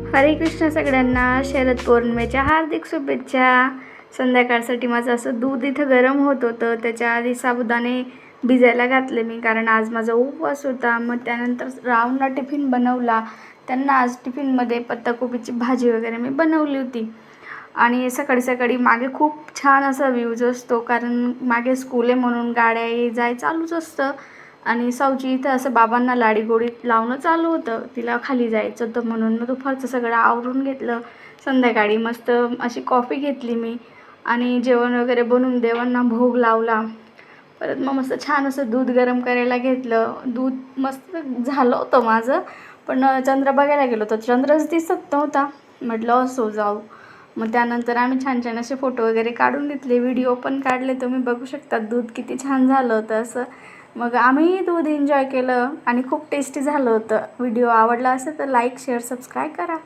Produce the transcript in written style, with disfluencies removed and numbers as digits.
हरे कृष्ण सगळ्यांना. शरद पौर्णिमेच्या हार्दिक शुभेच्छा. संध्याकाळसाठी माझं असं दूध इथं गरम होत होतं, त्याच्या आधी साबुदाणे भिजायला घातले मी, कारण आज माझा उपवास होता. मग त्यानंतर रावणला टिफिन बनवला. त्यांना आज टिफिनमध्ये पत्ताकोबीची भाजी वगैरे मी बनवली होती. आणि सकाळी सकाळी मागे खूप छान असा व्ह्यूज असतो, कारण मागे स्कूल आहे म्हणून गाड्या ये जाय चालूच असतं. आणि सावची इथं असं बाबांना लाडीगोडी लावणं चालू होतं, तिला खाली जायचं होतं म्हणून. मग दुपारचं सगळं आवरून घेतलं. संध्याकाळी मस्त अशी कॉफी घेतली मी आणि जेवण वगैरे बनवून देवांना भोग लावला. परत मग मस्त छान असं दूध गरम करायला घेतलं. दूध मस्त झालं होतं माझं, पण चंद्र बघायला गेलो तर चंद्रच दिसत नव्हता. म्हटलं असो जाऊ. मग त्यानंतर आम्ही छान छान असे फोटो वगैरे काढून घेतले, व्हिडिओ पण काढले. तुम्ही बघू शकता दूध किती छान झालं होतं असं. मग आम्ही दूध एन्जॉय केलं आणि खूप टेस्टी झालं होतं. व्हिडिओ आवडला असेल तर लाईक शेअर सबस्क्राईब करा.